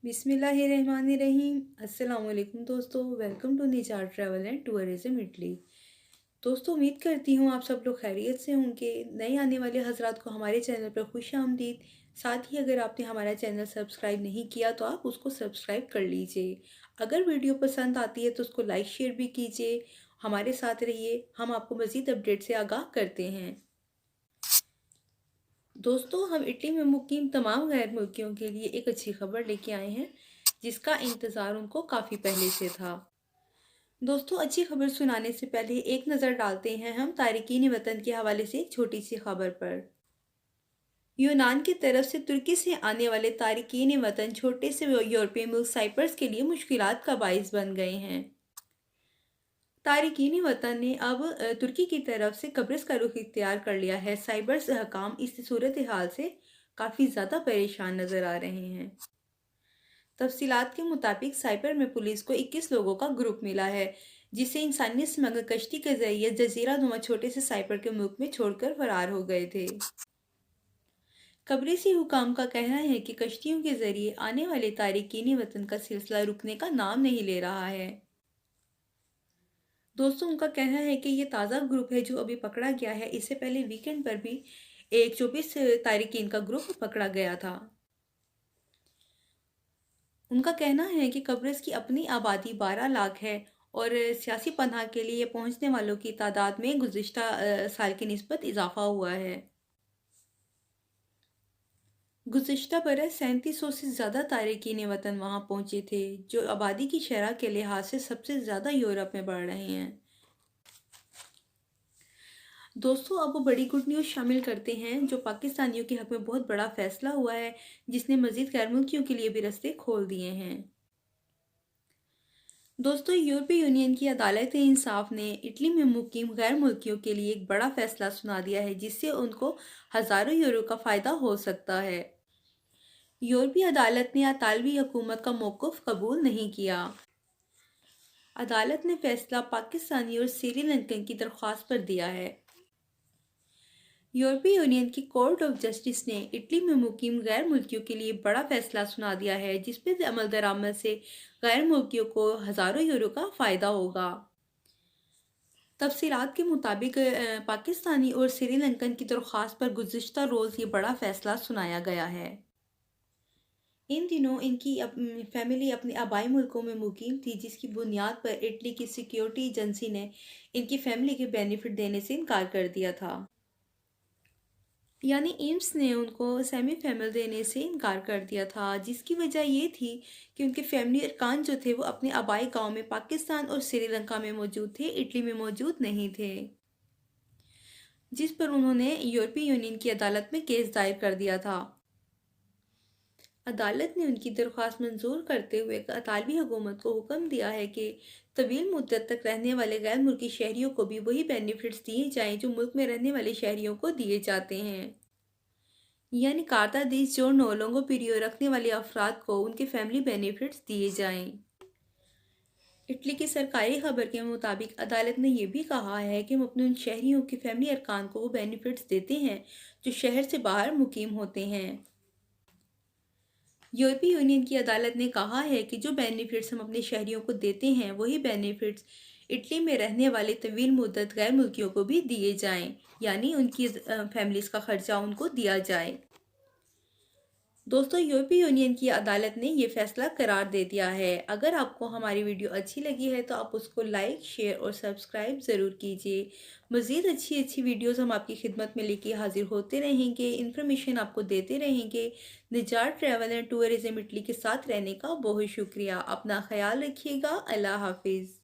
बिस्मिल्लाहिर्रहमानिर्रहीम। अस्सलाम वालेकुम दोस्तों, welcome to Nizar travel and tourism Italy. दोस्तों, उम्मीद करती हूँ आप सब लोग खैरियत से होंगे। नए आने वाले हजरात को हमारे चैनल पर खुश आमदीद। साथ ही अगर आपने हमारा चैनल सब्सक्राइब नहीं किया तो आप उसको सब्सक्राइब कर लीजिए। अगर वीडियो पसंद आती है तो उसको लाइक शेयर भी कीजिए। हमारे साथ रहिए, हम आपको मज़ीद अपडेट से आगाह करते हैं। दोस्तों, हम इटली में मुकीम तमाम गैर मुल्कियों के लिए एक अच्छी खबर लेके आए हैं जिसका इंतज़ार उनको काफ़ी पहले से था। दोस्तों, अच्छी खबर सुनाने से पहले एक नज़र डालते हैं हम तारिकीन वतन के हवाले से एक छोटी सी खबर पर। यूनान की तरफ से तुर्की से आने वाले तारिकीन वतन छोटे से यूरोपीय मुल्क साइप्रस के लिए मुश्किलात का बाइस बन गए हैं। तारिकीन वतन ने अब तुर्की की तरफ से कब्रिस का रुख इख्तियार कर लिया है। साइप्रस हकाम इस सूरत हाल से काफ़ी ज़्यादा परेशान नज़र आ रहे हैं। तफसीलात के मुताबिक साइपर में पुलिस को 21 लोगों का ग्रुप मिला है जिसे इंसानी स्मगलर कश्ती के जरिए जजीरा नुमा छोटे से साइपर के मुल्क में छोड़कर फरार हो गए थे। कब्रिसी हुकाम का कहना है कि कश्तियों के जरिए आने वाले तारिकीनी वतन का सिलसिला रुकने का नाम नहीं ले रहा है। दोस्तों, उनका कहना है कि ये ताज़ा ग्रुप है जो अभी पकड़ा गया है। इससे पहले वीकेंड पर भी एक 24 तारिकीन का ग्रुप पकड़ा गया था। उनका कहना है कि कब्रिस की अपनी आबादी 12 लाख है और सियासी पनाह के लिए पहुंचने वालों की तादाद में गुज़िश्ता साल की निस्बत इजाफा हुआ है। गुज़िश्ता बरस 3700 से ज़्यादा तारिकीन वतन वहां पहुंचे थे, जो आबादी की शरह के लिहाज से सबसे ज़्यादा यूरोप में बढ़ रहे हैं। दोस्तों, अब वो बड़ी गुड न्यूज़ शामिल करते हैं जो पाकिस्तानियों के हक में बहुत बड़ा फैसला हुआ है जिसने मज़ीद गैर मुल्कियों के लिए भी रास्ते खोल दिए हैं। दोस्तों, यूरोपीय यूनियन की अदालत इंसाफ ने इटली में मुकीम गैर मुल्कियों के लिए एक बड़ा फैसला सुना दिया है जिससे उनको हज़ारों यूरो का फ़ायदा हो सकता है। यूरोपीय अदालत ने अतालवी हुकूमत का मौक़िफ़ कबूल नहीं किया। अदालत ने फैसला पाकिस्तानी और श्रीलंकन की दरख्वास्त पर दिया है। यूरोपीय यूनियन की कोर्ट ऑफ जस्टिस ने इटली में मुकीम गैर मुल्कियों के लिए बड़ा फैसला सुना दिया है जिस पर अमल दरामद से गैर मुल्कियों को हज़ारों यूरो का फ़ायदा होगा। तफसीलात के मुताबिक पाकिस्तानी और श्रीलंकन की दरख्वास्त पर गुज़िश्ता रोज़ ये बड़ा फैसला सुनाया गया है। इन दिनों इनकी फैमिली अपने आबाई मुल्कों में मुकीम थी जिसकी बुनियाद पर इटली की सिक्योरिटी एजेंसी ने इनकी फैमिली के बेनिफिट देने से इनकार कर दिया था। यानी एम्स ने उनको सेमी फैमिल देने से इनकार कर दिया था जिसकी वजह ये थी कि उनके फैमिली अरकान जो थे वो अपने आबाई गांव में पाकिस्तान और श्रीलंका में मौजूद थे, इटली में मौजूद नहीं थे, जिस पर उन्होंने यूरोपीय यूनियन की अदालत में केस दायर कर दिया था। अदालत ने उनकी दरख्वास्त मंजूर करते हुए इतालवी हुकूमत को हुक्म दिया है कि तवील मुद्दत तक रहने वाले गैर मुल्की शहरियों को भी वही बेनिफिट्स दिए जाएं जो मुल्क में रहने वाले शहरियों को दिए जाते हैं। यानी कार्ता देश जो नौ लोगों पीरियड रखने वाले अफराद को उनके फैमिली बेनिफिट्स दिए जाएं। इटली की सरकारी खबर के मुताबिक अदालत ने यह भी कहा है कि हम अपने उन शहरियों के फैमिली अरकान को वो बेनिफिट्स देते हैं जो शहर से बाहर मुकीम होते हैं। यूरोपीय यूनियन की अदालत ने कहा है कि जो बेनिफिट्स हम अपने शहरियों को देते हैं वही बेनिफिट्स इटली में रहने वाले तवील मुद्दत गैर मुल्कियों को भी दिए जाएं, यानी उनकी फैमिलीज का खर्चा उनको दिया जाए। दोस्तों, यूरोपीय यूनियन की अदालत ने ये फैसला करार दे दिया है। अगर आपको हमारी वीडियो अच्छी लगी है तो आप उसको लाइक शेयर और सब्सक्राइब ज़रूर कीजिए। मज़ीद अच्छी अच्छी वीडियोस हम आपकी खिदमत में लेके हाजिर होते रहेंगे, इन्फॉर्मेशन आपको देते रहेंगे। Nizar travel and tourism Italy के साथ रहने का बहुत शुक्रिया। अपना ख्याल रखिएगा। अल्लाह हाफिज़।